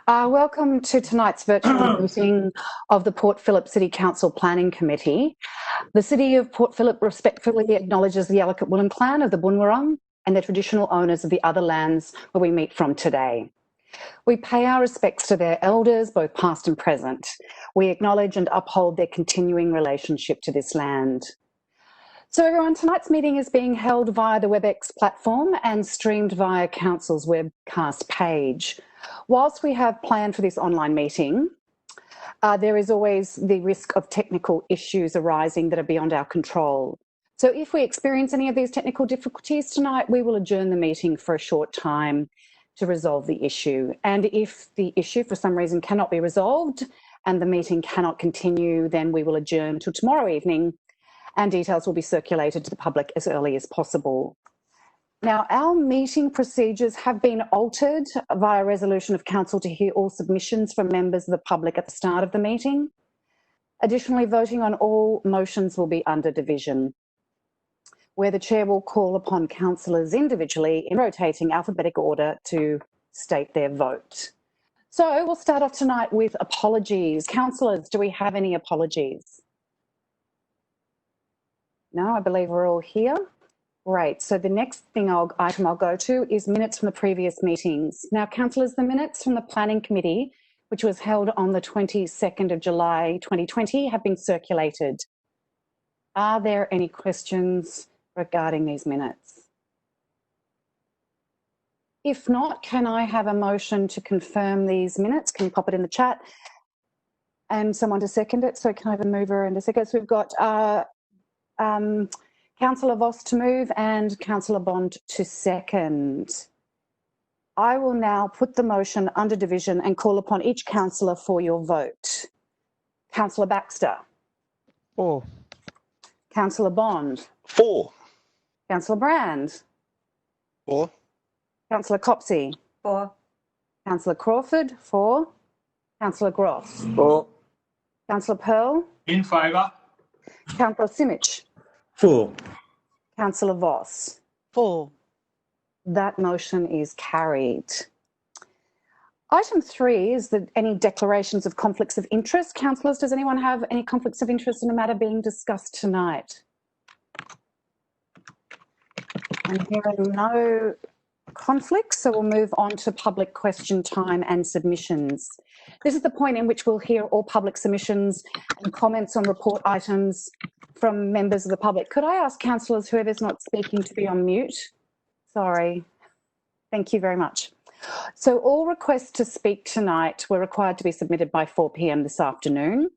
Welcome to tonight's virtual meeting of the Port Phillip City Council Planning Committee. The City of Port Phillip respectfully acknowledges the Yalukit Willam clan of the Boonwurrung and the traditional owners of the other lands where we meet from today. We pay our respects to their elders, both past and present. We acknowledge and uphold their continuing relationship to this land. So everyone, tonight's meeting is being held via the Webex platform and streamed via Council's webcast page. Whilst we have planned for this online meeting, there is always the risk of technical issues arising that are beyond our control. So if we experience any of these technical difficulties tonight, we will adjourn the meeting for a short time to resolve the issue. And if the issue for some reason cannot be resolved and the meeting cannot continue, then we will adjourn till tomorrow evening and details will be circulated to the public as early as possible. Now, our meeting procedures have been altered via resolution of Council to hear all submissions from members of the public at the start of the meeting. Additionally, voting on all motions will be under division, where the Chair will call upon councillors individually in rotating alphabetical order to state their vote. So we'll start off tonight with apologies. Councillors, do we have any apologies? No, I believe we're all here. Great. So the next item I'll go to is minutes from the previous meetings. Now, councillors, the minutes from the Planning Committee, which was held on the 22nd of July 2020, have been circulated. Are there any questions regarding these minutes? If not, can I have a motion to confirm these minutes? Can you pop it in the chat? And someone to second it. So can I have a mover and a second? So we've got Councillor Voss to move and Councillor Bond to second. I will now put the motion under division and call upon each councillor for your vote. Councillor Baxter. For. Councillor Bond. For. Councillor Brand. For. Councillor Copsey. For. Councillor Crawford. For. Councillor Gross. For. Councillor Pearl. In favour. Councillor Simic. For. Councillor Voss. For. That motion is carried. Item 3 is any declarations of conflicts of interest. Councillors, does anyone have any conflicts of interest in the matter being discussed tonight? I'm hearing no conflicts, so we'll move on to public question time and submissions. This is the point in which we'll hear all public submissions and comments on report items from members of the public. Could I ask councillors, whoever's not speaking, to be on mute? Sorry. Thank you very much. So all requests to speak tonight were required to be submitted by 4 p.m. this afternoon.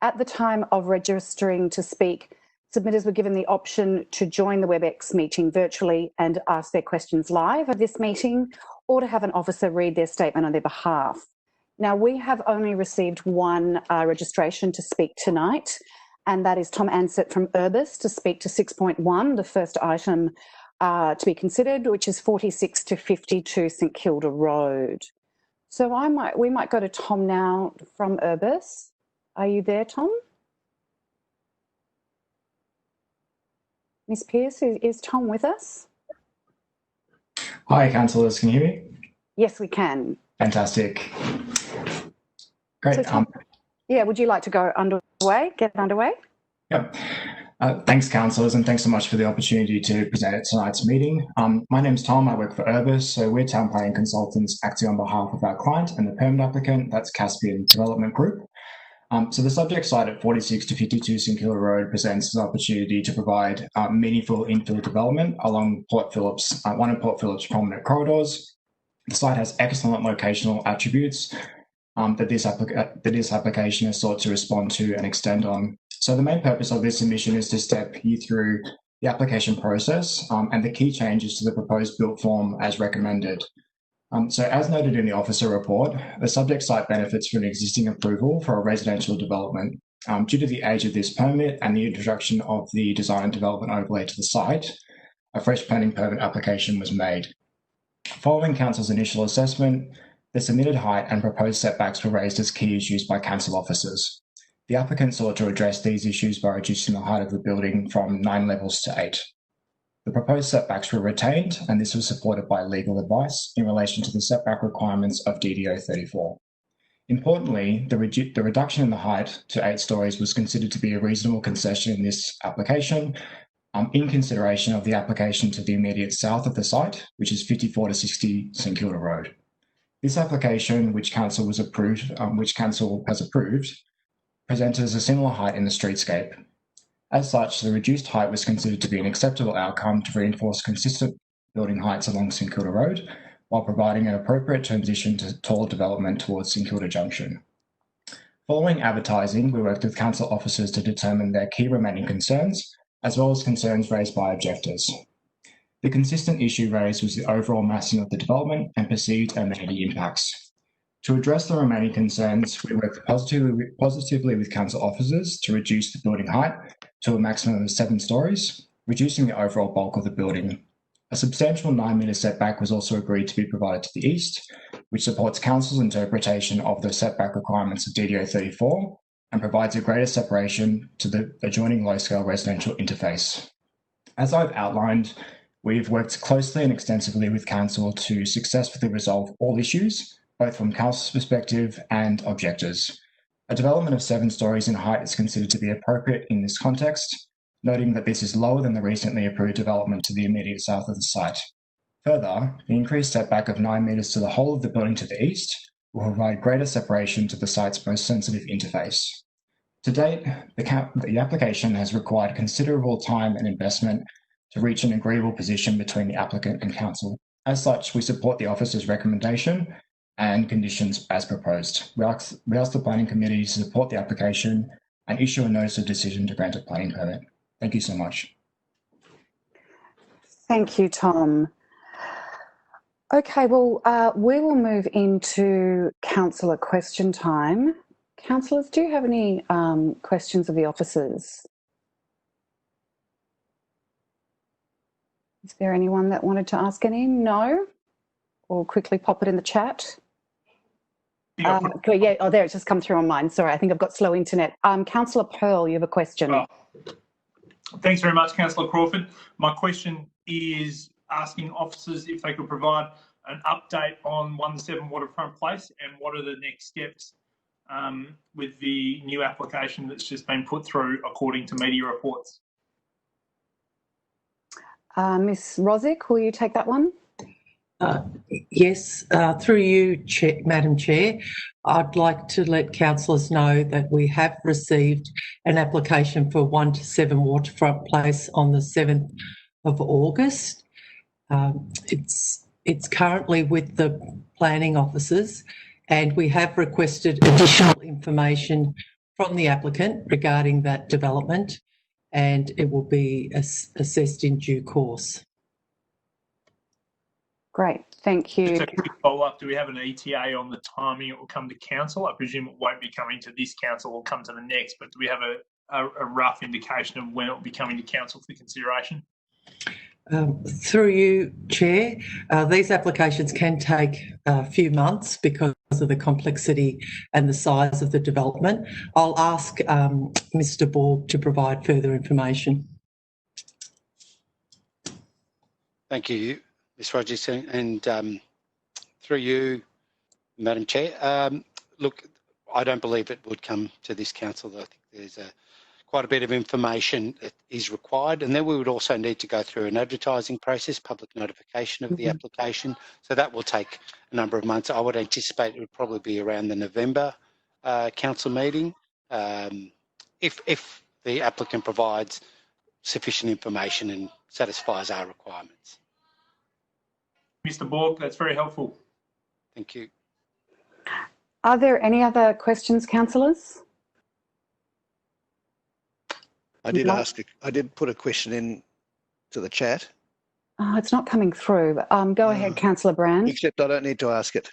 At the time of registering to speak, submitters were given the option to join the Webex meeting virtually and ask their questions live at this meeting, or to have an officer read their statement on their behalf. Now, we have only received one registration to speak tonight, and that is Tom Ansett from Urbis to speak to 6.1, the first item to be considered, which is 46 to 52 St Kilda Road. So we might go to Tom now from Urbis. Are you there, Tom? Ms Pearce, is Tom with us? Hi, councillors, can you hear me? Yes, we can. Fantastic. Great. So Tom, yeah, would you like to get underway? Yep. Thanks, councillors, and thanks so much for the opportunity to present at tonight's meeting. My name's Tom, I work for Urbis, so we're town planning consultants acting on behalf of our client and the permit applicant, that's Caspian Development Group. So the subject site at 46 to 52 St Kilda Road presents an opportunity to provide meaningful infill development along one of Port Phillip's prominent corridors. The site has excellent locational attributes that this application is sought to respond to and extend on. So the main purpose of this submission is to step you through the application process and the key changes to the proposed built form as recommended. So as noted in the officer report, the subject site benefits from an existing approval for a residential development. Due to the age of this permit and the introduction of the design and development overlay to the site, a fresh planning permit application was made. Following Council's initial assessment, the submitted height and proposed setbacks were raised as key issues by council officers. The applicant sought to address these issues by reducing the height of the building from 9 levels to 8. The proposed setbacks were retained, and this was supported by legal advice in relation to the setback requirements of DDO 34. Importantly, the reduction in the height to 8 stories was considered to be a reasonable concession in this application, in consideration of the application to the immediate south of the site, which is 54 to 60 St Kilda Road. This application, which Council has approved, presents a similar height in the streetscape. As such, the reduced height was considered to be an acceptable outcome to reinforce consistent building heights along St Kilda Road, while providing an appropriate transition to taller development towards St Kilda Junction. Following advertising, we worked with council officers to determine their key remaining concerns, as well as concerns raised by objectors. The consistent issue raised was the overall massing of the development and perceived amenity impacts. To address the remaining concerns, we worked positively with council officers to reduce the building height to a maximum of 7 stories, reducing the overall bulk of the building. A substantial 9-metre setback was also agreed to be provided to the east, which supports Council's interpretation of the setback requirements of DDO 34 and provides a greater separation to the adjoining low-scale residential interface. As I've outlined, we've worked closely and extensively with Council to successfully resolve all issues, both from Council's perspective and objectors. A development of 7 stories in height is considered to be appropriate in this context, noting that this is lower than the recently approved development to the immediate south of the site. Further, the increased setback of 9 metres to the whole of the building to the east will provide greater separation to the site's most sensitive interface. To date, the application has required considerable time and investment to reach an agreeable position between the applicant and Council. As such, we support the officer's recommendation and conditions as proposed. We ask the Planning Committee to support the application and issue a notice of decision to grant a planning permit. Thank you so much. Thank you, Tom. Okay, well, we will move into councillor question time. Councillors, do you have any questions of the officers? Is there anyone that wanted to ask any? No? Or quickly pop it in the chat. Yeah, there, it's just come through on mine. Sorry, I think I've got slow internet. Councillor Pearl, you have a question. Oh. Thanks very much, Councillor Crawford. My question is asking officers if they could provide an update on 1-7 Waterfront Place and what are the next steps with the new application that's just been put through according to media reports. Ms Rosick, will you take that one? Yes, through you, Madam Chair, I'd like to let councillors know that we have received an application for 1-7 Waterfront Place on the 7th of August. It's currently with the planning officers, and we have requested additional information from the applicant regarding that development, and it will be assessed in due course. Great, thank you. Just a quick follow-up, do we have an ETA on the timing it will come to council? I presume it won't be coming to this council, it will come to the next, but do we have a rough indication of when it will be coming to council for consideration? Through you, Chair, these applications can take a few months because of the complexity and the size of the development. I'll ask Mr Borg to provide further information. Thank you, Ms Rogers, and through you, Madam Chair. Look, I don't believe it would come to this council. I think there's quite a bit of information that is required, and then we would also need to go through an advertising process, public notification of the application. So that will take a number of months. I would anticipate it would probably be around the November council meeting, if the applicant provides sufficient information and satisfies our requirements. Mr Borg, that's very helpful. Thank you. Are there any other questions, councillors? I did put a question in to the chat. Oh, it's not coming through. Go ahead, Councillor Brand. Except I don't need to ask it.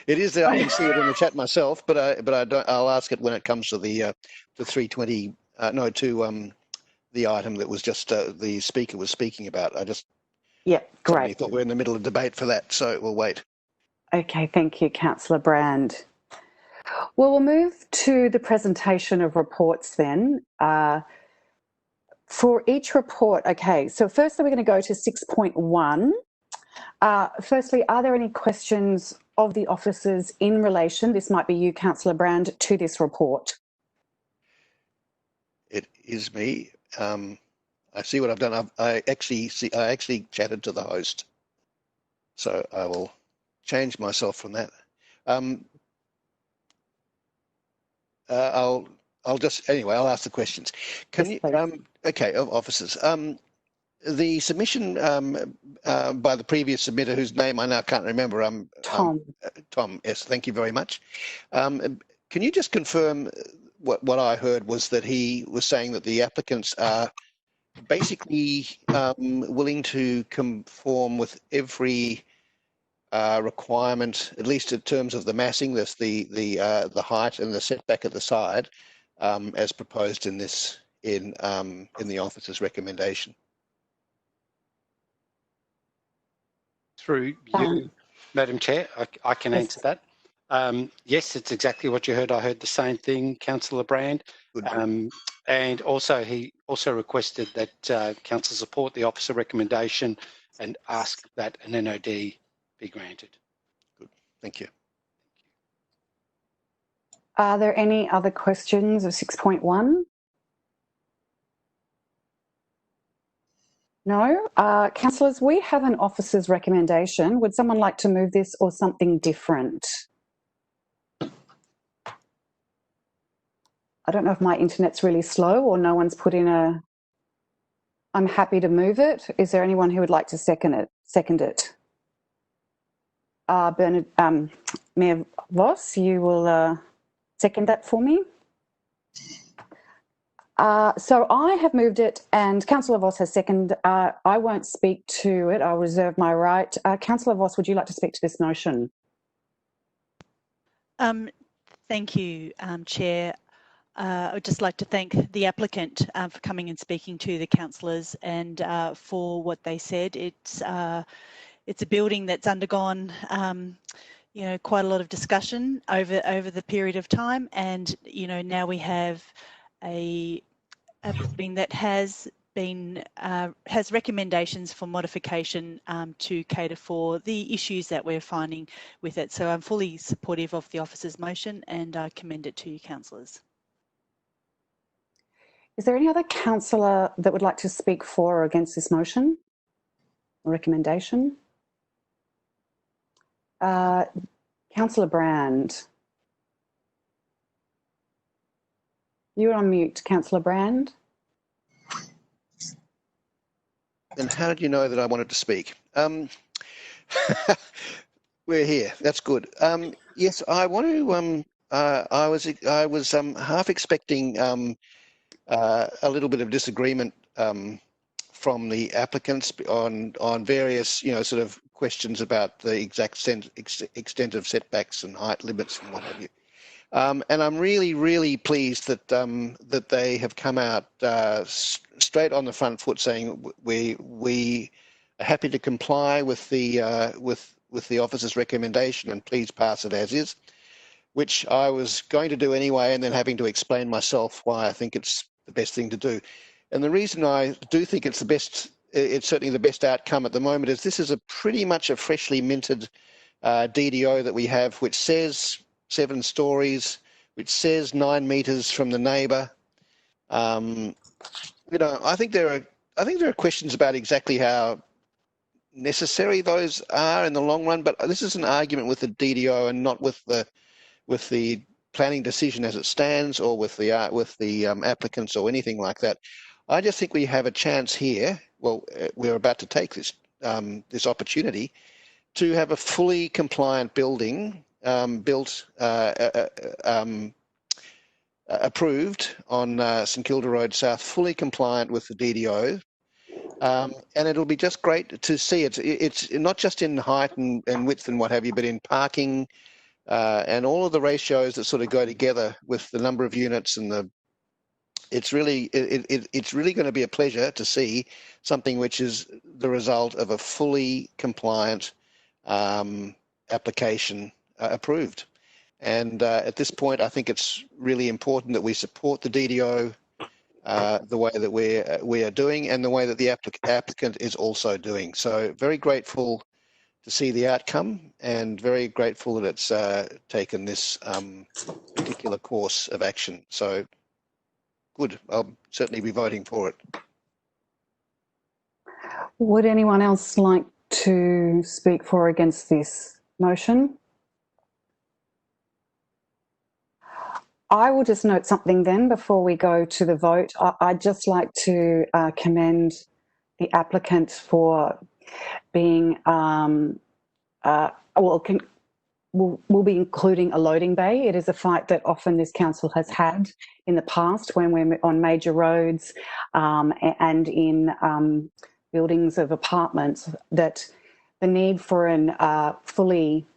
It is there. I can see it in the chat myself, but I don't. I'll ask it when it comes to the 320. The item that was just the speaker was speaking about. Great. I thought we're in the middle of debate for that, so we'll wait. Okay, thank you, Councillor Brand. Well, we'll move to the presentation of reports then. For each report, okay, so firstly we're going to go to 6.1. Firstly, are there any questions of the officers in relation, this might be you, Councillor Brand, to this report? It is me. I see what I've done. I actually chatted to the host, so I will change myself from that. I'll just anyway. I'll ask the questions. Can Yes, you? Okay, officers. The submission by the previous submitter, whose name I now can't remember. Tom. Tom. Yes, thank you very much. Can you just confirm what I heard was that he was saying that the applicants are basically willing to conform with every requirement, at least in terms of the massing, that's the height and the setback at the side, as proposed in this in the officer's recommendation. Through you, Madam Chair, I can answer that. Yes, it's exactly what you heard. I heard the same thing, Councillor Brand. And also, he also requested that Council support the officer recommendation and ask that an NOD be granted. Good, thank you. Are there any other questions of 6.1? No? Councillors, we have an officer's recommendation. Would someone like to move this or something different? I don't know if my internet's really slow or no one's put in a... I'm happy to move it. Is there anyone who would like to second it? Bernard, Mayor Voss, you will second that for me. So I have moved it and Councillor Voss has seconded. I won't speak to it. I'll reserve my right. Councillor Voss, would you like to speak to this motion? Thank you, Chair. I would just like to thank the applicant for coming and speaking to the councillors and for what they said. It's a building that's undergone quite a lot of discussion over the period of time, and now we have a building that has recommendations for modification to cater for the issues that we're finding with it. So I'm fully supportive of the officer's motion and I commend it to you, councillors. Is there any other councillor that would like to speak for or against this motion or recommendation? Councillor Brand. You're on mute, Councillor Brand. And how did you know that I wanted to speak? We're here. That's good. Yes, I want to. I was half expecting a little bit of disagreement from the applicants on various, sort of questions about the exact extent of setbacks and height limits and what have you. And I'm really, really pleased that that they have come out straight on the front foot, saying we are happy to comply with the with the officer's recommendation and please pass it as is, which I was going to do anyway, and then having to explain myself why I think it's the best thing to do. And the reason I do think it's the best, it's certainly the best outcome at the moment, is this is pretty much a freshly minted DDO that we have, which says 7 stories, which says 9 metres from the neighbour. I think there are questions about exactly how necessary those are in the long run, but this is an argument with the DDO and not with the planning decision as it stands, or with the applicants or anything like that. I just think we have a chance here. Well, we're about to take this this opportunity to have a fully compliant building built, approved on St Kilda Road South, fully compliant with the DDO. And it'll be just great to see it. It's not just in height and width and what have you, but in parking and all of the ratios that sort of go together with the number of units and the. It's really going to be a pleasure to see something which is the result of a fully compliant application approved. And at this point, I think it's really important that we support the DDO the way that we are doing and the way that the applicant is also doing. So very grateful to see the outcome and very grateful that it's taken this particular course of action. So good. I'll certainly be voting for it. Would anyone else like to speak for or against this motion? I will just note something then before we go to the vote. I'd just like to commend the applicant for being, we'll be including a loading bay. It is a fight that often this council has had in the past when we're on major roads and in buildings of apartments, that the need for an fully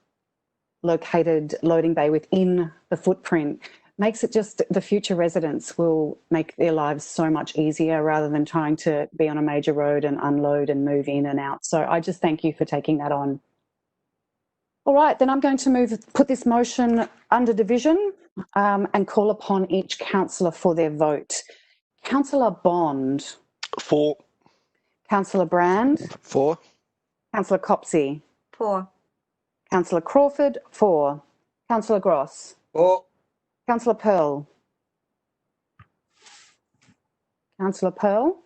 located loading bay within the footprint makes it just, the future residents will make their lives so much easier rather than trying to be on a major road and unload and move in and out. So I just thank you for taking that on. All right, then I'm going to put this motion under division and call upon each councillor for their vote. Councillor Bond. For. Councillor Brand. For. Councillor Copsey. For. Councillor Crawford. For. Councillor Gross. For. Councillor Pearl. Councillor Pearl.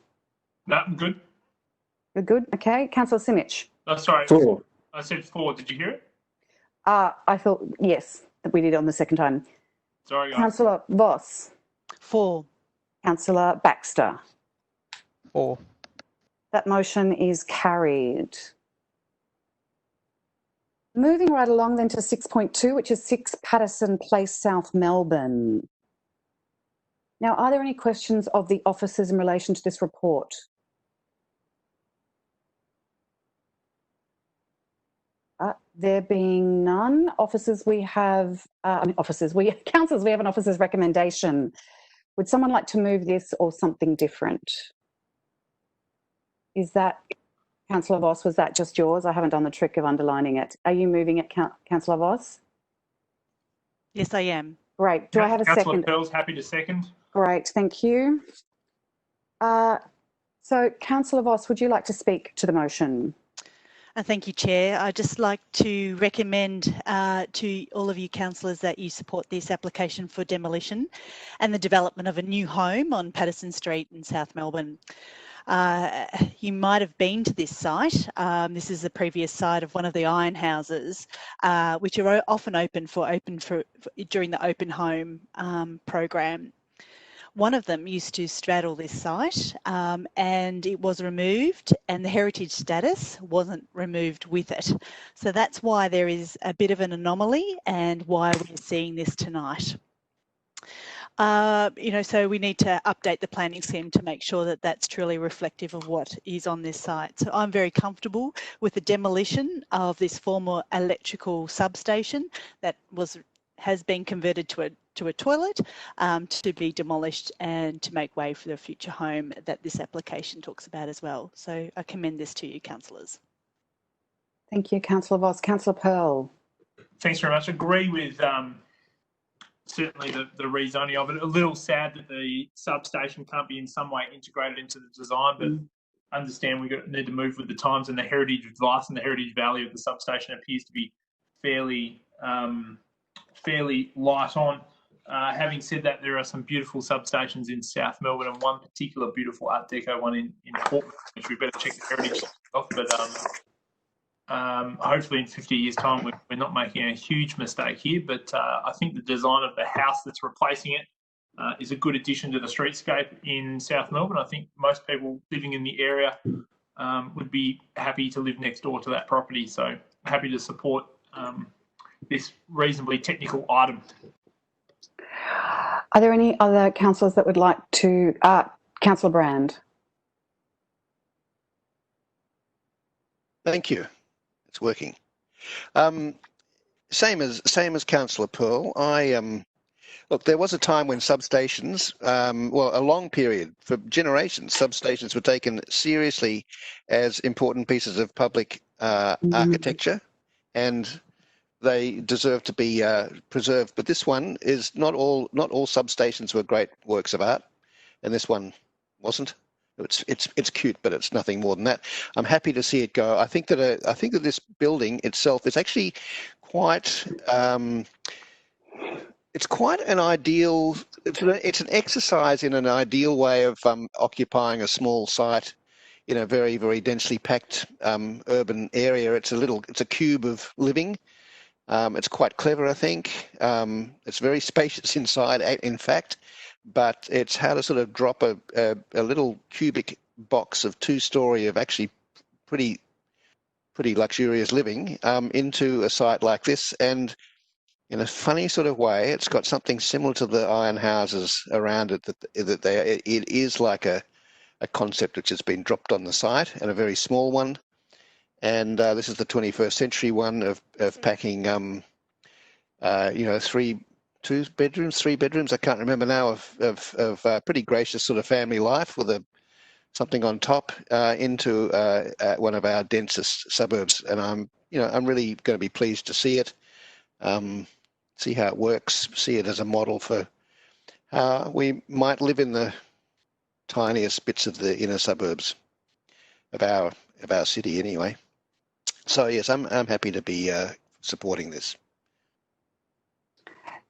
No, I'm good. You're good. Okay. Councillor Simic. Oh, sorry. For. I said 4. Did you hear it? I thought, yes, that we did on the second time. Sorry, guys. Councillor Voss. For. Councillor Baxter. For. That motion is carried. Moving right along then to 6.2, which is 6 Patterson Place, South Melbourne. Now, are there any questions of the officers in relation to this report? There being none, councillors, we have an officer's recommendation. Would someone like to move this or something different? Is that, Councillor Voss, was that just yours? I haven't done the trick of underlining it. Are you moving it, Councillor Voss? Yes, I am. Great. Do I have a Councillor second? Pearl's happy to second. Great, thank you. So, Councillor Voss, would you like to speak to the motion? Thank you, Chair. I'd just like to recommend to all of you councillors that you support this application for demolition and the development of a new home on Patterson Street in South Melbourne. You might have been to this site. This is the previous site of one of the iron houses, which are often open during the open home program. One of them used to straddle this site and it was removed, and the heritage status wasn't removed with it. So that's why there is a bit of an anomaly and why we're seeing this tonight. So we need to update the planning scheme to make sure that that's truly reflective of what is on this site. So I'm very comfortable with the demolition of this former electrical substation that has been converted to a toilet to be demolished and to make way for the future home that this application talks about as well. So I commend this to you, councillors. Thank you, Councillor Voss. Councillor Pearl. Thanks very much. Agree with certainly the rezoning of it. A little sad that the substation can't be in some way integrated into the design, but understand we need to move with the times, and the heritage advice and the heritage value of the substation appears to be fairly light on. Having said that, there are some beautiful substations in South Melbourne, and one particular beautiful Art Deco one in Portland, which we better check the heritage off. But hopefully in 50 years' time, we're not making a huge mistake here. But I think the design of the house that's replacing it is a good addition to the streetscape in South Melbourne. I think most people living in the area would be happy to live next door to that property. So happy to support this reasonably technical item. Are there any other councillors that would like to? Councillor Brand. Thank you. It's working. Same as Councillor Pearl. Look, there was a time when substations, a long period for generations, substations were taken seriously as important pieces of public architecture, and they deserve to be preserved. But this one is not all substations were great works of art. and this one wasn't. It's cute, but it's nothing more than that. I'm happy to see it go. I think that this building itself is actually quite. It's quite an ideal. It's an exercise in an ideal way of occupying a small site in a very, very densely packed urban area. It's a cube of living. It's quite clever, I think. It's very spacious inside, in fact, but it's how to sort of drop a little cubic box of 2-story of actually pretty luxurious living into a site like this. And in a funny sort of way, it's got something similar to the iron houses around it. It is like a concept which has been dropped on the site, and a very small one. And this is the 21st century one of packing, 3 bedrooms. I can't remember now of pretty gracious sort of family life with something on top into one of our densest suburbs. And I'm really going to be pleased to see it, see how it works, see it as a model for how we might live in the tiniest bits of the inner suburbs of our city, anyway. So yes, I'm happy to be supporting this.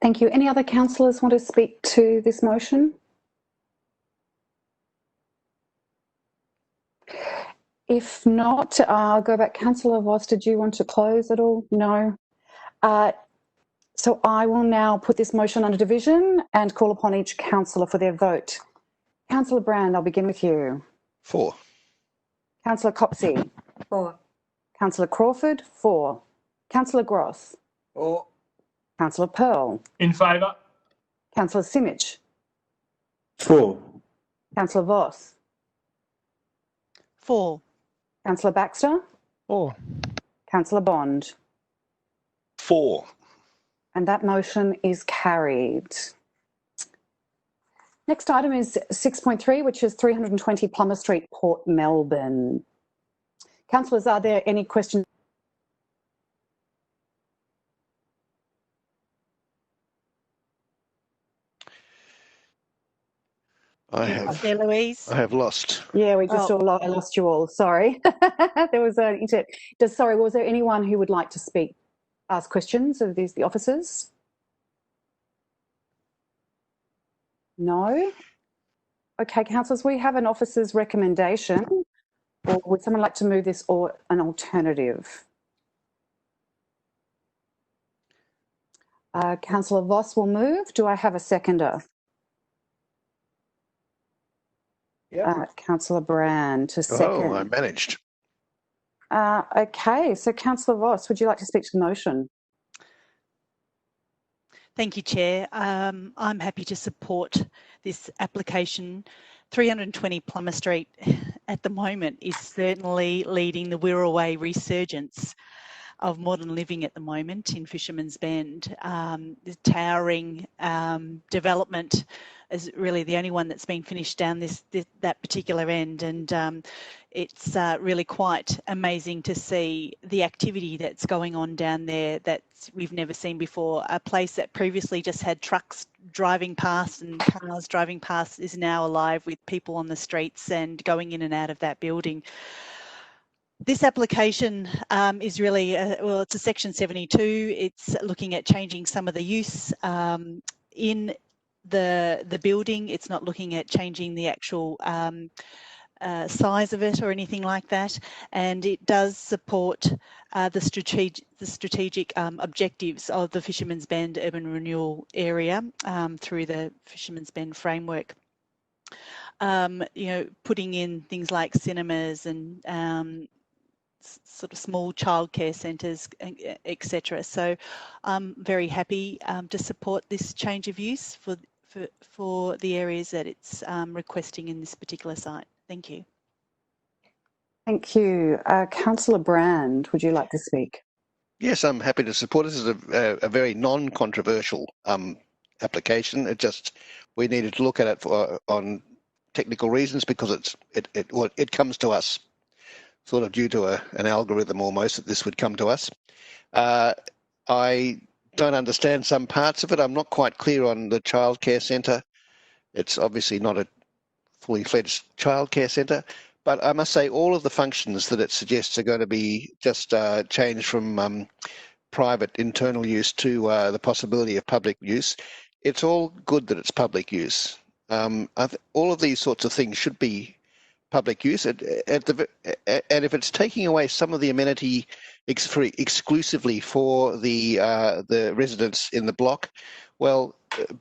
Thank you. Any other councillors want to speak to this motion? If not, I'll go back. Councillor Voss, did you want to close at all? No. So I will now put this motion under division and call upon each councillor for their vote. Councillor Brand, I'll begin with you. 4. Councillor Copsey. 4. Councillor Crawford. 4. Councillor Gross. 4. Councillor Pearl. In favour. Councillor Simic. 4. Councillor Voss. 4. Councillor Baxter. 4. Councillor Bond. 4. And that motion is carried. Next item is 6.3, which is 320 Plummer Street, Port Melbourne. Councillors, are there any questions? I have lost. Yeah, we just all lost you all. Sorry. There was an internet. Sorry, was there anyone who would like to speak, ask questions of the officers? No? Okay, councillors, we have an officer's recommendation. Or would someone like to move this or an alternative? Councillor Voss will move. Do I have a seconder? Councillor Brand to second. Oh, I managed. Okay, so Councillor Voss, would you like to speak to the motion? Thank you, Chair. I'm happy to support this application. 320 Plummer Street at the moment is certainly leading the Wirraway resurgence of modern living at the moment in Fisherman's Bend. The towering development is really the only one that's been finished down that particular end, and it's really quite amazing to see the activity that's going on down there that we've never seen before. A place that previously just had trucks driving past and cars driving past is now alive with people on the streets and going in and out of that building. This application is really, it's a Section 72. It's looking at changing some of the use in the building. It's not looking at changing the actual size of it or anything like that. And it does support the strategic objectives of the Fisherman's Bend Urban Renewal Area through the Fisherman's Bend framework. Putting in things like cinemas and sort of small childcare centres, etc. So I'm very happy to support this change of use for the areas that it's requesting in this particular site. Thank you. Thank you. Councillor Brand, would you like to speak? Yes, I'm happy to support. This is a very non-controversial application. We needed to look at it on technical reasons because it comes to us sort of due to an algorithm almost that this would come to us. I don't understand some parts of it. I'm not quite clear on the childcare centre. It's obviously not fully fledged childcare centre. But I must say, all of the functions that it suggests are going to be just changed from private internal use to the possibility of public use. It's all good that it's public use. All of these sorts of things should be public use, and if it's taking away some of the amenity exclusively for the residents in the block, well,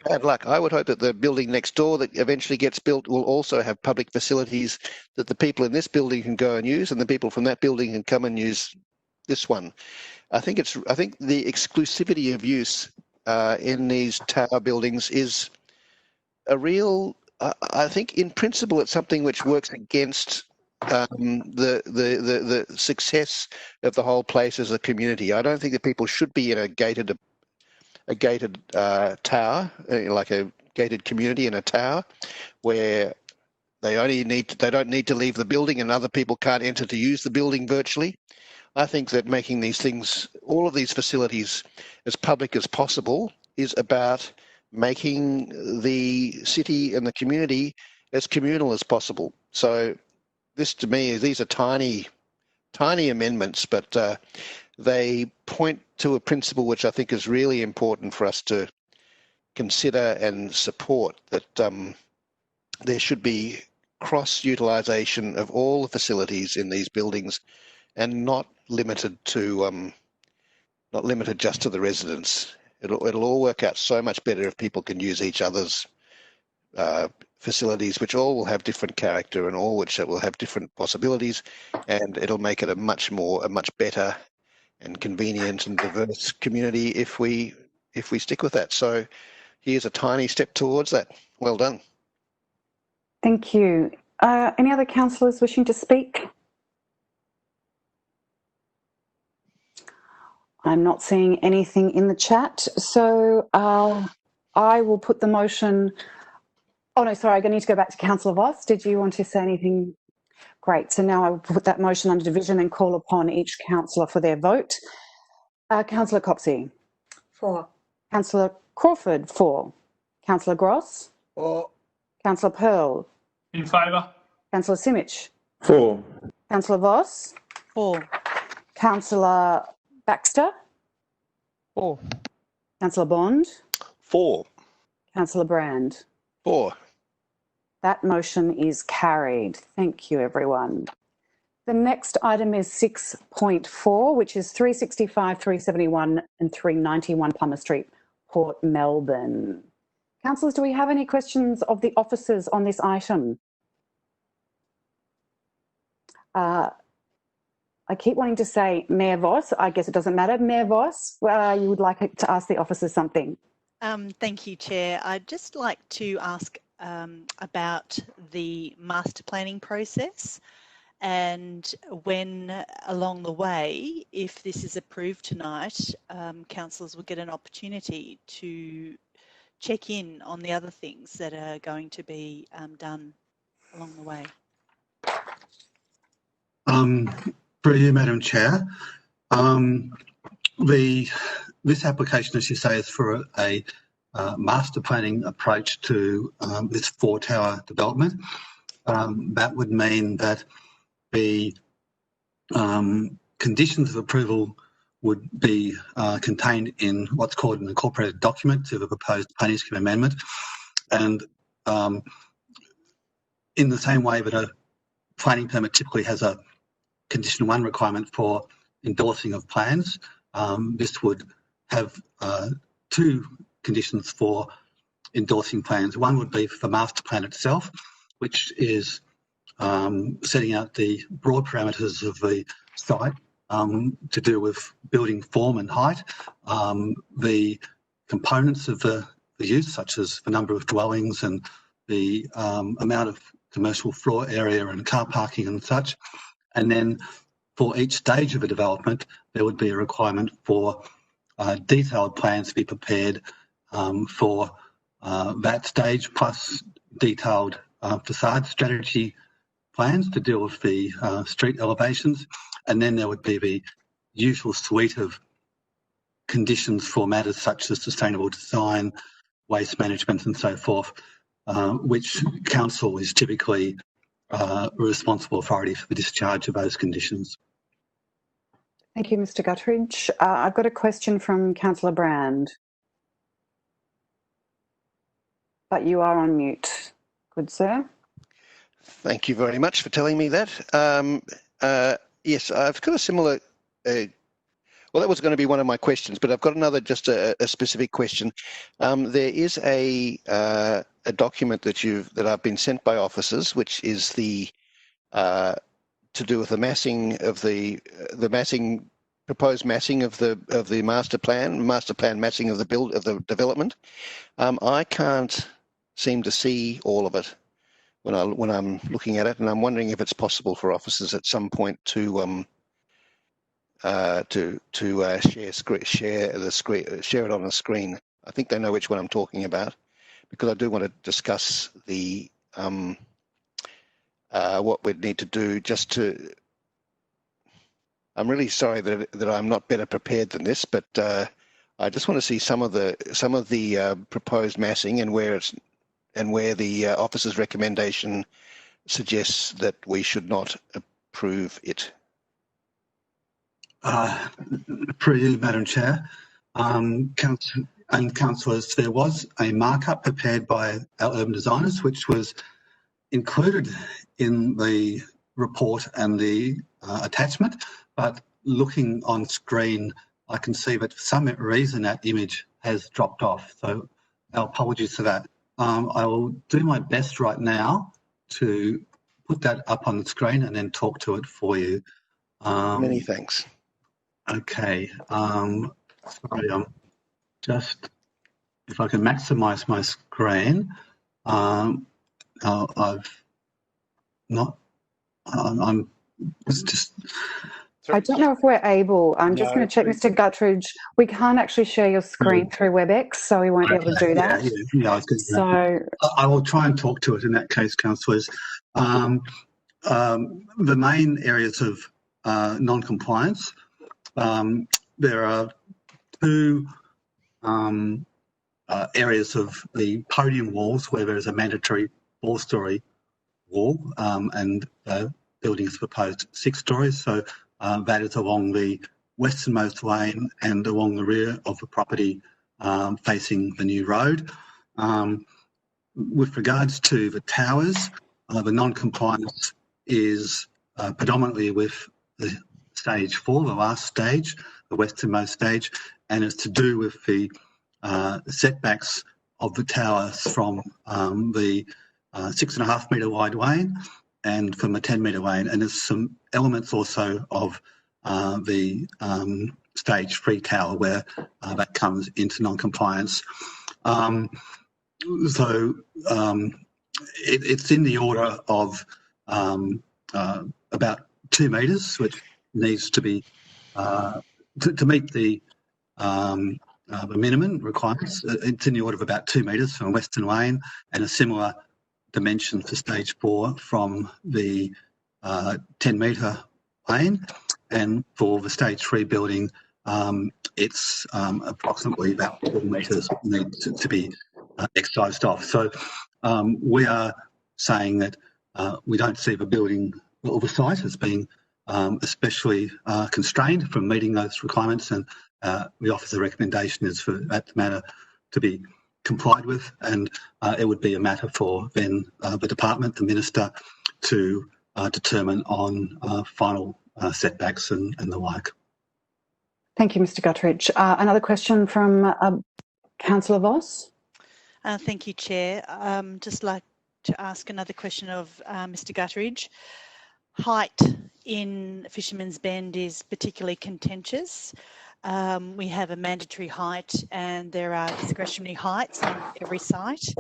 bad luck. I would hope that the building next door that eventually gets built will also have public facilities that the people in this building can go and use, and the people from that building can come and use this one. I think the exclusivity of use in these tower buildings is a real. I think in principle it's something which works against the success of the whole place as a community. I don't think that people should be in a gated tower, like a gated community in a tower, where they don't need to leave the building and other people can't enter to use the building virtually. I think that making these things, all of these facilities, as public as possible is about making the city and the community as communal as possible. So this, to me, these are tiny amendments, but they point to a principle which I think is really important for us to consider and support, that there should be cross-utilisation of all the facilities in these buildings and not limited just to the residents. It'll all work out so much better if people can use each other's facilities, which all will have different character and all which will have different possibilities, and it'll make it a much better and convenient and diverse community if we stick with that. So here's a tiny step towards that. Well done. Thank you. Any other councillors wishing to speak? I'm not seeing anything in the chat, so I will put the motion. Oh no, sorry, I need to go back to Councillor Voss. Did you want to say anything? Great, so now I will put that motion under division and call upon each councillor for their vote. Councillor Coxey. For. Councillor Crawford, for. Councillor Gross. For. Councillor Pearl. In favour. Councillor Simic. For. Councillor Voss. For. Councillor Baxter. For. Councillor Bond. For. Councillor Brand. For. That motion is carried. Thank you, everyone. The next item is 6.4, which is 365, 371 and 391 Plummer Street, Port Melbourne. Councillors, do we have any questions of the officers on this item? I keep wanting to say Mayor Voss. I guess it doesn't matter. Mayor Voss, you would like to ask the officers something. Thank you, Chair. I'd just like to ask about the master planning process, and when along the way, if this is approved tonight, councillors will get an opportunity to check in on the other things that are going to be done along the way. Through you, Madam Chair, this application, as you say, is for a master planning approach to this 4-tower development. That would mean that the conditions of approval would be contained in what's called an incorporated document to the proposed planning scheme amendment. And in the same way that a planning permit typically has a Condition 1 requirement for endorsing of plans, this would have 2 conditions for endorsing plans. One would be for the master plan itself, which is setting out the broad parameters of the site to do with building form and height, the components of the use, such as the number of dwellings and the amount of commercial floor area and car parking and such. And then for each stage of a development, there would be a requirement for detailed plans to be prepared for that stage, plus detailed facade strategy plans to deal with the street elevations. And then there would be the usual suite of conditions for matters such as sustainable design, waste management and so forth. which council is typically responsible authority for the discharge of those conditions. Thank you, Mr Gutteridge. I've got a question from Councillor Brand. But you are on mute. Good, sir. Thank you very much for telling me that. Yes, I've got a similar... well, that was going to be one of my questions, but I've got another, just a specific question. There is a document that I've been sent by officers, which is the to do with the massing of the proposed massing of the master plan massing of the development. I can't seem to see all of it when I'm looking at it, and I'm wondering if it's possible for officers at some point to share it on the screen. I think they know which one I'm talking about, because I do want to discuss the what we'd need to do just to. I'm really sorry that I'm not better prepared than this, but I just want to see some of the proposed massing and where the officer's recommendation suggests that we should not approve it. Through you, Madam Chair, councillors, there was a markup prepared by our urban designers, which was included in the report and the attachment, but looking on screen, I can see that for some reason that image has dropped off. So our apologies for that. I will do my best right now to put that up on the screen and then talk to it for you. Many thanks. Okay. Sorry, I'm just, if I can maximise my screen, I'm just. I don't know if we're able. I'm just going to check, Mr Gutteridge. We can't actually share your screen through Webex, so we won't be able to do that. Yeah, I will try and talk to it in that case, councillors. The main areas of non-compliance, there are two areas of the podium walls where there is a mandatory 4-storey wall, and the building is proposed 6 stories. So that is along the westernmost lane and along the rear of the property facing the new road. With regards to the towers, the non-compliance is predominantly with the stage 4, the last stage, the westernmost stage, and it's to do with the setbacks of the towers from the 6.5 metre wide lane and from the 10 metre lane. And there's some elements also of the stage 3 tower where that comes into non-compliance. It's in the order of about 2 metres, which needs to be to meet the minimum requirements. It's in the order of about 2 metres from Western Lane, and a similar dimension for stage 4 from the 10 metre lane. And for the stage 3 building, it's approximately about 4 metres need to be excised off. So we are saying that we don't see the building or the site as being especially constrained from meeting those requirements, and the officer's recommendation is for that matter to be complied with, and it would be a matter for then the department, the minister, to determine on final setbacks and the like. Thank you, Mr Gutteridge. Another question from Councillor Voss. Thank you, Chair. Just like to ask another question of Mr Gutteridge. Height in Fisherman's Bend is particularly contentious. We have a mandatory height and there are discretionary heights on every site.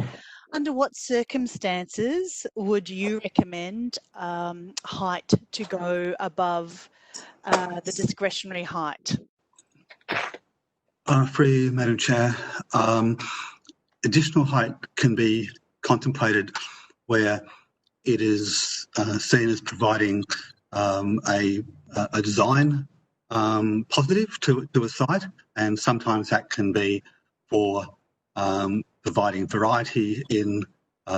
Under what circumstances would you recommend height to go above the discretionary height? Free, Madam Chair. Additional height can be contemplated where it is seen as providing a design positive to a site, and sometimes that can be for providing variety in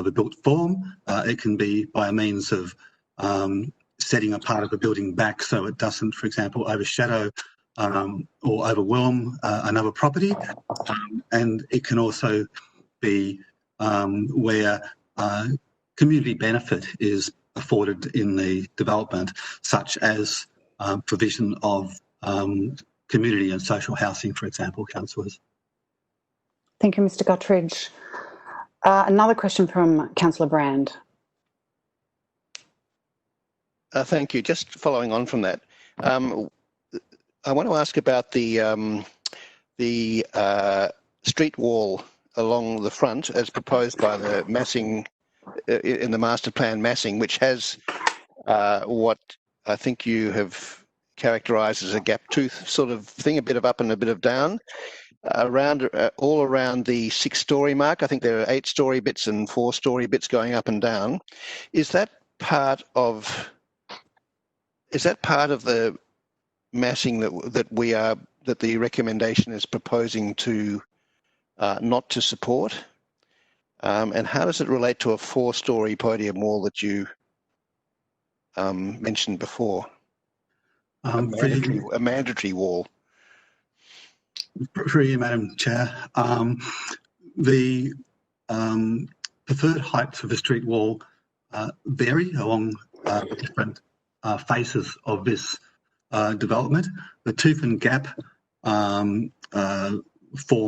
the built form. It can be by a means of setting a part of the building back so it doesn't, for example, overshadow or overwhelm another property. And it can also be where community benefit is afforded in the development, such as provision of community and social housing, for example, councillors. Thank you, Mr. Gutteridge. Another question from Councillor Brand. Thank you. Just following on from that, I want to ask about the street wall along the front as proposed by the massing in the master plan massing, which has what I think you have characterised as a gap tooth sort of thing, a bit of up and a bit of down, around all around the 6-storey mark. I think there are 8-storey bits and 4-storey bits going up and down. Is that part of the massing that the recommendation is proposing to not to support? And how does it relate to a 4-storey podium wall that you mentioned before? A mandatory wall. Through you, Madam Chair. The preferred heights of the street wall vary along the different faces of this development. The tooth and gap form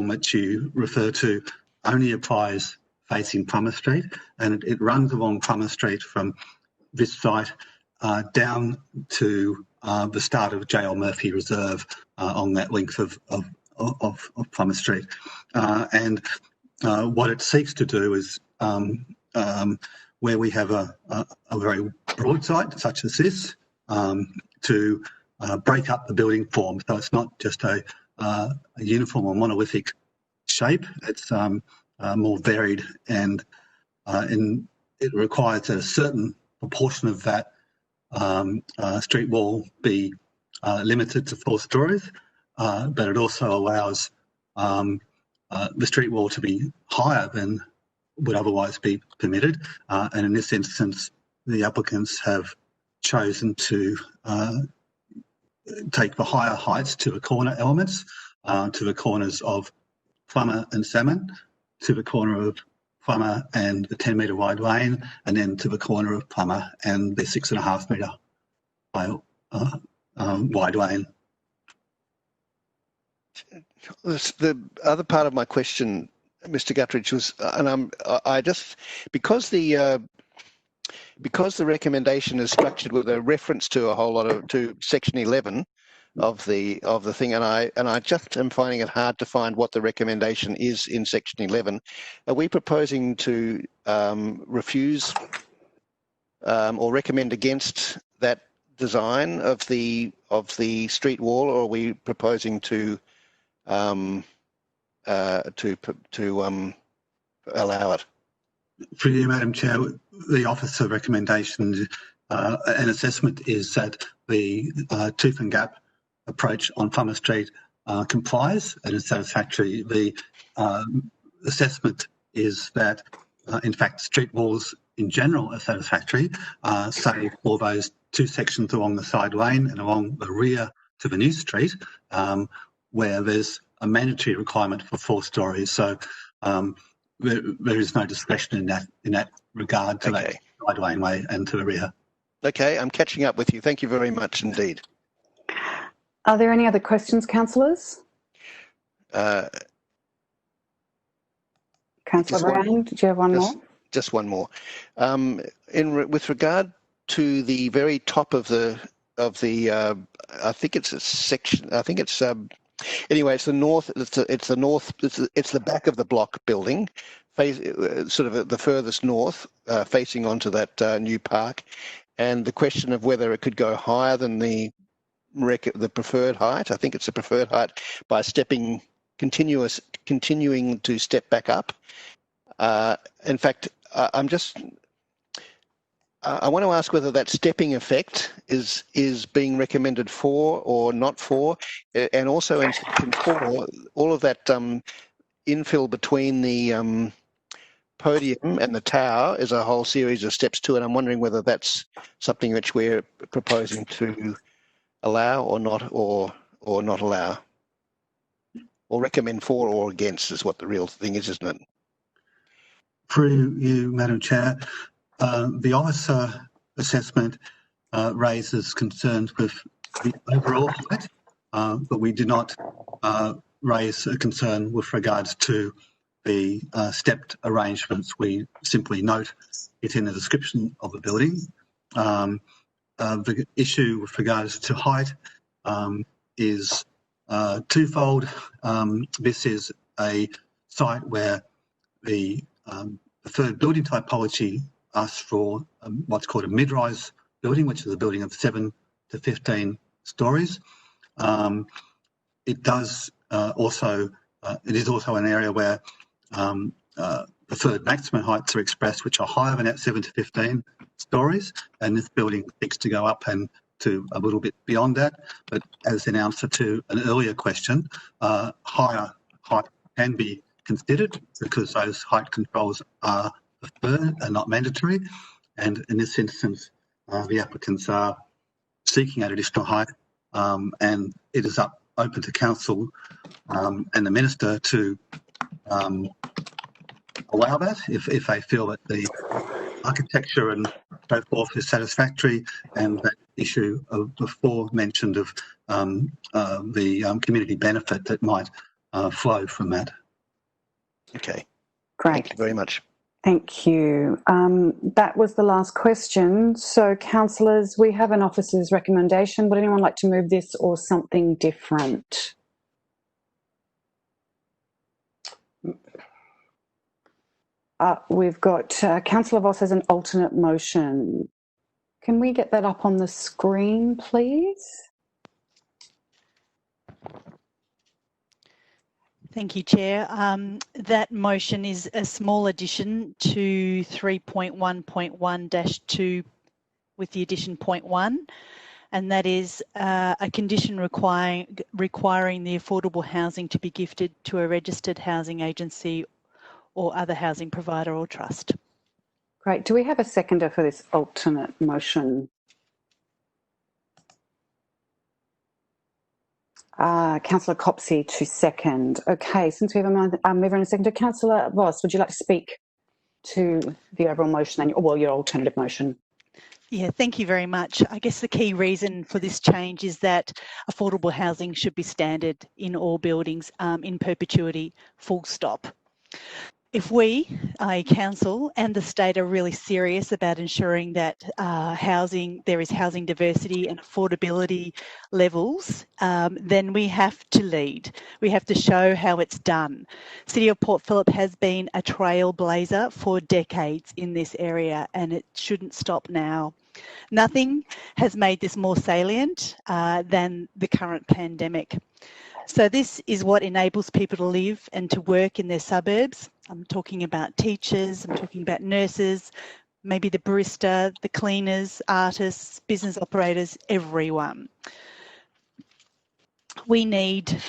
that you refer to only applies facing Plummer Street, and it runs along Plummer Street from this site down to the start of J.L. Murphy Reserve on that length of Plummer Street. And what it seeks to do is where we have a very broad site such as this, to break up the building form, so it's not just a uniform or monolithic shape. It's more varied, and it requires that a certain proportion of that street wall be limited to 4 stories, but it also allows the street wall to be higher than would otherwise be permitted. And in this instance, the applicants have chosen to take the higher heights to the corner elements, to the corners of Plummer and Salmon, to the corner of Plummer and the 10-metre wide lane, and then to the corner of Plummer and the 6.5-metre wide lane. The other part of my question, Mr. Gutteridge, was, and I just because the recommendation is structured with a reference to a whole lot to Section 11 of the thing, and I just am finding it hard to find what the recommendation is in Section 11. Are we proposing to refuse or recommend against that design of the street wall, or are we proposing to allow it? Through you, Madam Chair, the Office of Recommendation and Assessment is that the tooth and gap approach on Plummer Street complies and is satisfactory. The assessment is that, in fact, street walls in general are satisfactory, save for those 2 sections along the side lane and along the rear to the new street, where there's a mandatory requirement for 4 stories. So there is no discretion in that regard to that side laneway and to the rear. Okay, I'm catching up with you. Thank you very much indeed. Are there any other questions, councillors? Councillor Brown, did you have one more? Just one more. With regard to the very top of the I think it's a section. I think it's anyway. It's the north. It's the north. It's the back of the block building, sort of at the furthest north, facing onto that new park. And the question of whether it could go higher than the preferred height. I think it's the preferred height by continuing to step back up. In fact, I want to ask whether that stepping effect is being recommended for or not for, and also in Section 4, all of that infill between the podium and the tower is a whole series of steps too, and I'm wondering whether that's something which we're proposing to allow or not allow, or recommend for or against is what the real thing is, isn't it? Through you, Madam Chair, the officer assessment raises concerns with the overall height, but we do not raise a concern with regards to the stepped arrangements. We simply note it in the description of the building. The issue with regards to height is twofold. This is a site where the preferred building typology asks for what's called a mid-rise building, which is a building of 7 to 15 stories. It is also an area where preferred maximum heights are expressed, which are higher than that 7 to 15 stories, and this building seeks to go up and to a little bit beyond that. But as an answer to an earlier question, higher height can be considered because those height controls are preferred and not mandatory. And in this instance, the applicants are seeking that additional height, and it is open to council and the minister to allow that if they feel that the architecture and so forth is satisfactory, and that issue of before mentioned of the community benefit that might flow from that. Okay. Great. Thank you very much. Thank you. That was the last question. So, councillors, we have an officer's recommendation. Would anyone like to move this or something different? We've got Councillor Voss as an alternate motion. Can we get that up on the screen, please? Thank you, Chair. That motion is a small addition to 3.1.1-2 with the addition 0.1, and that is a condition requiring the affordable housing to be gifted to a registered housing agency or other housing provider or trust. Great. Do we have a seconder for this alternate motion? Councillor Copsey to second. Okay, since we have a mover and a seconder, Councillor Voss, would you like to speak to the overall motion and your alternative motion? Yeah, thank you very much. I guess the key reason for this change is that affordable housing should be standard in all buildings in perpetuity, full stop. If we, council and the state, are really serious about ensuring that there is housing diversity and affordability levels, then we have to lead. We have to show how it's done. City of Port Phillip has been a trailblazer for decades in this area, and it shouldn't stop now. Nothing has made this more salient than the current pandemic. So this is what enables people to live and to work in their suburbs. I'm talking about teachers, I'm talking about nurses, maybe the barista, the cleaners, artists, business operators, everyone. We need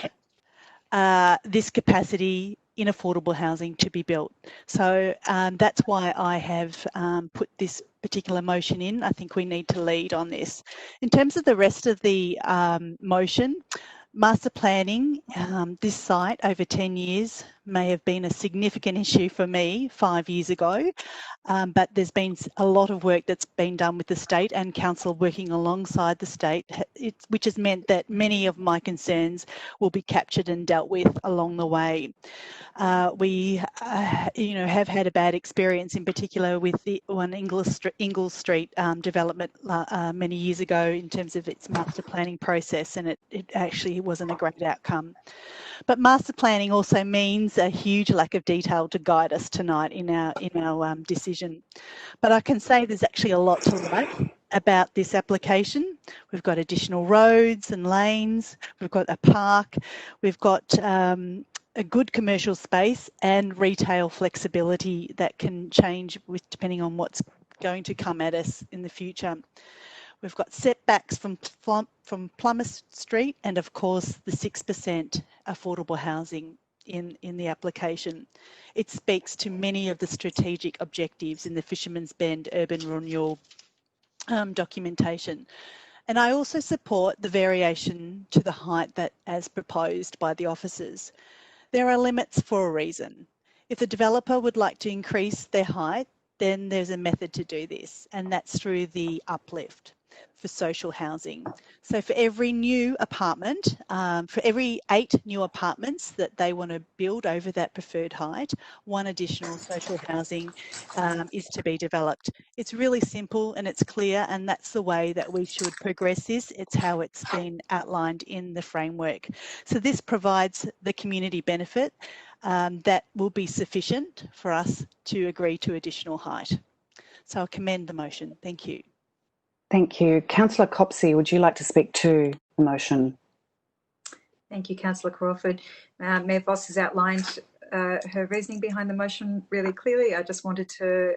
this capacity in affordable housing to be built. So that's why I have put this particular motion in. I think we need to lead on this. In terms of the rest of the motion, master planning, this site over 10 years may have been a significant issue for me 5 years ago, but there's been a lot of work that's been done with the state and council working alongside the state, which has meant that many of my concerns will be captured and dealt with along the way. We, have had a bad experience in particular with the one Ingalls Street development many years ago in terms of its master planning process, and it actually wasn't a great outcome. But master planning also means a huge lack of detail to guide us tonight in our decision. But I can say there's actually a lot to like about this application. We've got additional roads and lanes, we've got a park, we've got a good commercial space and retail flexibility that can change depending on what's going to come at us in the future. We've got setbacks from Plummer Street and, of course, the 6% affordable housing in the application. It speaks to many of the strategic objectives in the Fisherman's Bend urban renewal documentation. And I also support the variation to the height that as proposed by the officers. There are limits for a reason. If the developer would like to increase their height, then there's a method to do this, and that's through the uplift for social housing. So for every new apartment, for every 8 new apartments that they want to build over that preferred height, 1 additional social housing is to be developed. It's really simple and it's clear, and that's the way that we should progress this. It's how it's been outlined in the framework. So this provides the community benefit that will be sufficient for us to agree to additional height. So I commend the motion. Thank you. Thank you. Councillor Copsey, would you like to speak to the motion? Thank you, Councillor Crawford. Mayor Voss has outlined her reasoning behind the motion really clearly. I just wanted to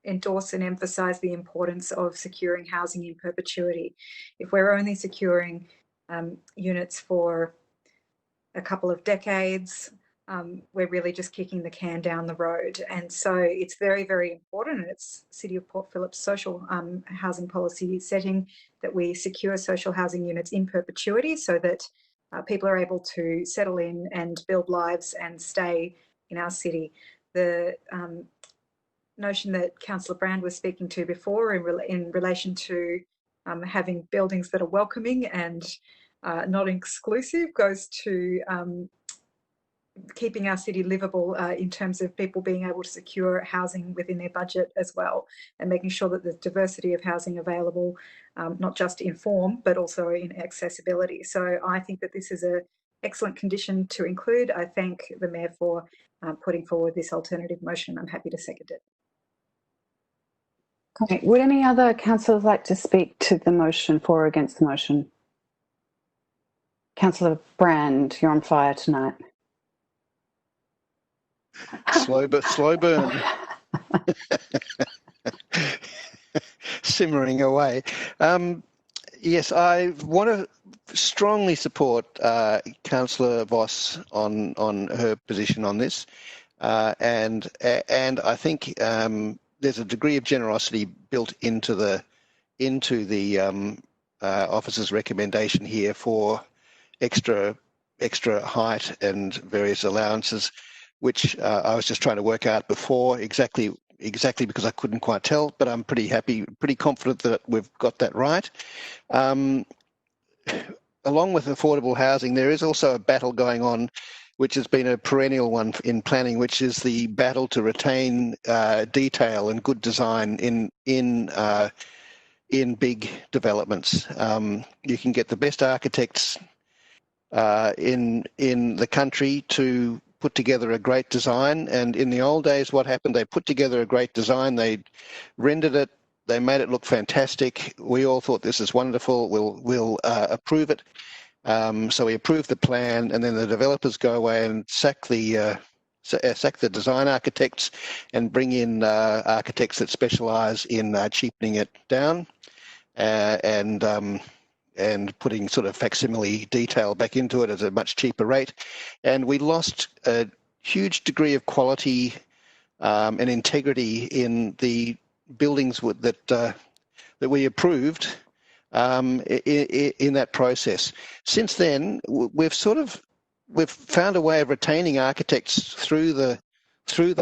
endorse and emphasise the importance of securing housing in perpetuity. If we're only securing units for a couple of decades, we're really just kicking the can down the road. And so it's very, very important, and it's City of Port Phillip's social housing policy setting that we secure social housing units in perpetuity so that people are able to settle in and build lives and stay in our city. The notion that Councillor Brand was speaking to before in relation to having buildings that are welcoming and not exclusive goes to keeping our city livable in terms of people being able to secure housing within their budget as well, and making sure that there's diversity of housing available, not just in form, but also in accessibility. So I think that this is an excellent condition to include. I thank the Mayor for putting forward this alternative motion. I'm happy to second it. Okay. Would any other councillors like to speak to the motion, for or against the motion? Councillor Brand, you're on fire tonight. Slow burn. Simmering away. Yes, I want to strongly support Councillor Voss on her position on this, and I think there's a degree of generosity built into the officer's recommendation here for extra height and various allowances, which I was just trying to work out before exactly because I couldn't quite tell, but I'm pretty happy, pretty confident that we've got that right. Along with affordable housing, there is also a battle going on, which has been a perennial one in planning, which is the battle to retain detail and good design in big developments. You can get the best architects in the country to put together a great design, and in the old days what happened, they put together a great design, they rendered it, they made it look fantastic, we all thought this is wonderful, we'll approve it, so we approve the plan, and then the developers go away and sack the design architects and bring in architects that specialise in cheapening it down and putting sort of facsimile detail back into it at a much cheaper rate. And we lost a huge degree of quality and integrity in the buildings that we approved in that process. Since then, we've found a way of retaining architects through the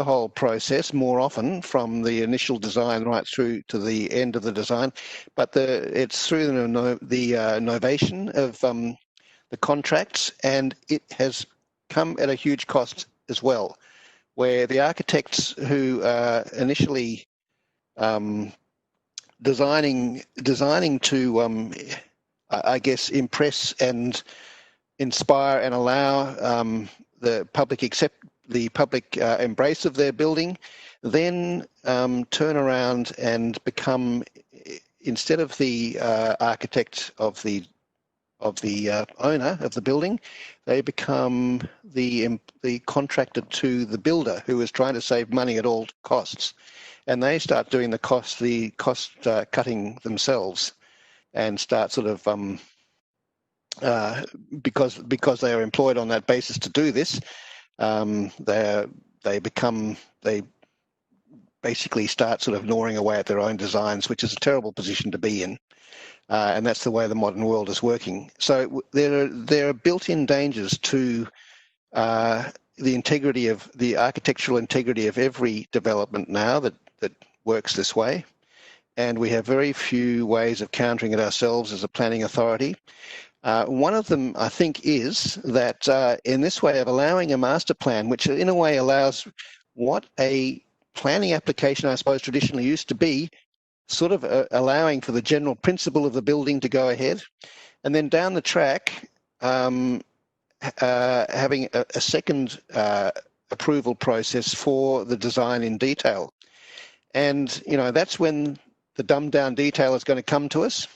whole process more often, from the initial design right through to the end of the design, but it's through the novation of the contracts, and it has come at a huge cost as well, where the architects who initially designing to I guess impress and inspire and allow the public embrace of their building, then turn around and become, instead of the architect of the owner of the building, they become the contractor to the builder who is trying to save money at all costs, and they start doing the cost cutting themselves, and start sort of because they are employed on that basis to do this, they basically start sort of gnawing away at their own designs, which is a terrible position to be in. And that's the way the modern world is working. So there are built-in dangers to the integrity of the architectural integrity of every development now that works this way. And we have very few ways of countering it ourselves as a planning authority. One of them, I think, is that in this way of allowing a master plan, which in a way allows what a planning application, I suppose, traditionally used to be, sort of allowing for the general principle of the building to go ahead, and then down the track having a second approval process for the design in detail. And, you know, that's when the dumbed down detail is going to come to us,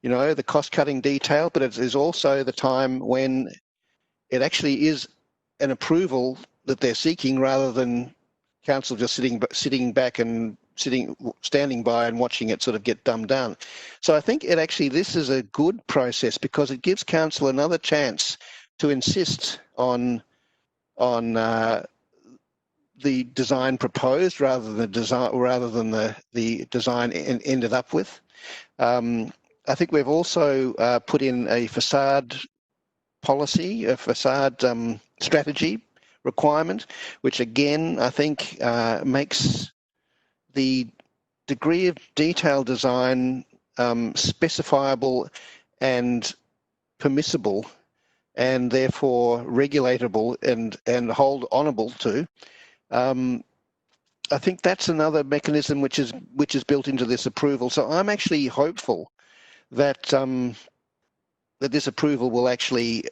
you know, the cost cutting detail, but it is also the time when it actually is an approval that they're seeking rather than council just sitting back and standing by and watching it sort of get dumbed down. So I think this is a good process because it gives council another chance to insist on the design proposed rather than the design ended up with. I think we've also put in a facade policy, a facade strategy requirement, which again I think makes the degree of detailed design specifiable and permissible, and therefore regulatable and hold honourable to. I think that's another mechanism which is built into this approval. So I'm actually hopeful that that this approval will actually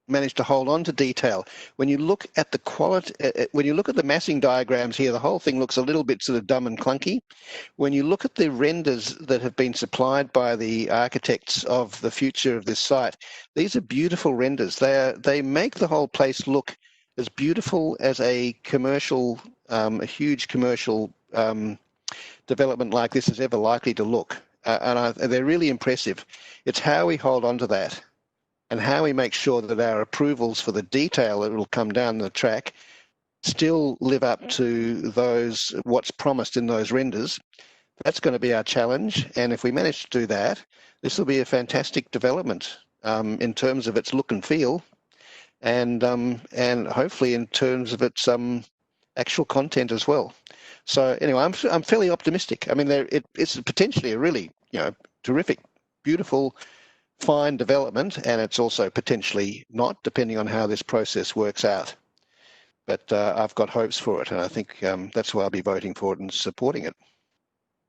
manage to hold on to detail. When you look at the quality, when you look at the massing diagrams here, the whole thing looks a little bit sort of dumb and clunky. When you look at the renders that have been supplied by the architects of the future of this site, these are beautiful renders. They make the whole place look as beautiful as a commercial, a huge commercial development like this is ever likely to look. And they're really impressive. It's how we hold on to that and how we make sure that our approvals for the detail that will come down the track still live up to what's promised in those renders. That's going to be our challenge. And if we manage to do that, this will be a fantastic development in terms of its look and feel, and hopefully in terms of its actual content as well. So anyway, I'm fairly optimistic. I mean, it's potentially a really, you know, terrific, beautiful, fine development, and it's also potentially not, depending on how this process works out. But I've got hopes for it, and I think that's why I'll be voting for it and supporting it.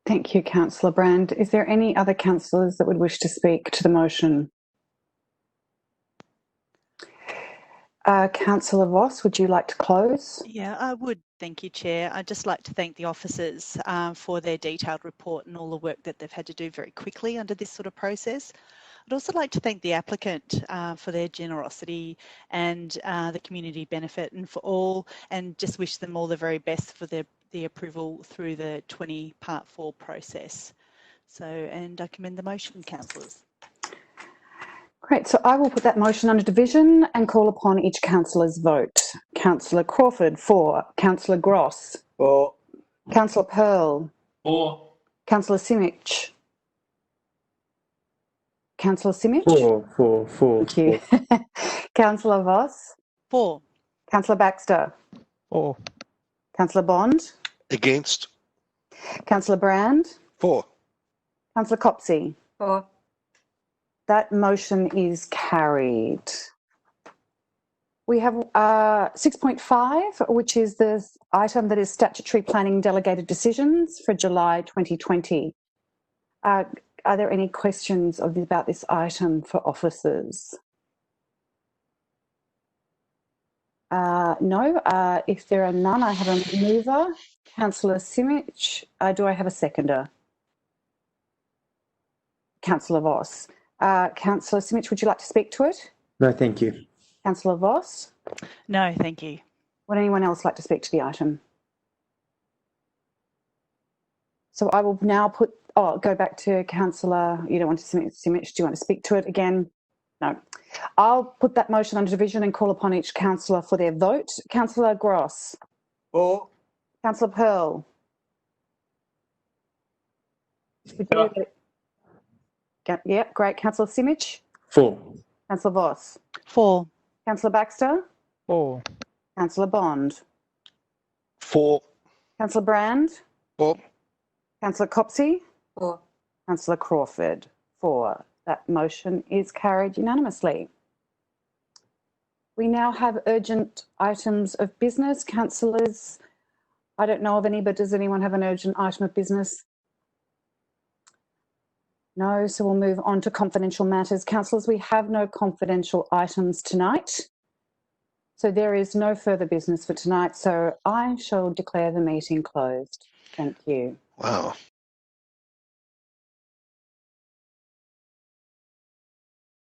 Thank you, Councillor Brand. Is there any other councillors that would wish to speak to the motion? Councillor Voss, would you like to close? Yeah, I would. Thank you, Chair. I'd just like to thank the officers for their detailed report and all the work that they've had to do very quickly under this sort of process. I'd also like to thank the applicant for their generosity and the community benefit and just wish them all the very best for the approval through the 20 Part 4 process. So, and I commend the motion, councillors. Great, so I will put that motion under division and call upon each councillor's vote. Councillor Crawford, 4. Councillor Gross. 4. Councillor Pearl. 4. Councillor Simic. Councillor Simic? 4. Thank you. Councillor Voss. 4. Councillor Baxter. 4. Councillor Bond. Against. Councillor Brand. 4. Councillor Copsey. 4. That motion is carried. We have 6.5, which is the item that is statutory planning delegated decisions for July 2020. Are there any questions about this item for officers? No. If there are none, I have a mover. Councillor Simic. Do I have a seconder? Councillor Voss. Councillor Simic, would you like to speak to it? No, thank you. Councillor Voss? No, thank you. Would anyone else like to speak to the item? So I will now go back to Councillor, you don't want to Simic, do you want to speak to it again? No. I'll put that motion under division and call upon each councillor for their vote. Councillor Gross. For. Councillor Pearl. Yep, great. Councillor Simic. For. Councillor Voss. 4. Councillor Baxter. 4. Councillor Bond. 4. Councillor Brand. 4. Councillor Copsey. 4. Councillor Crawford. 4. That motion is carried unanimously. We now have urgent items of business. Councillors, I don't know of any, but does anyone have an urgent item of business? No, so we'll move on to confidential matters. Councillors, we have no confidential items tonight. So there is no further business for tonight. So I shall declare the meeting closed. Thank you. Wow.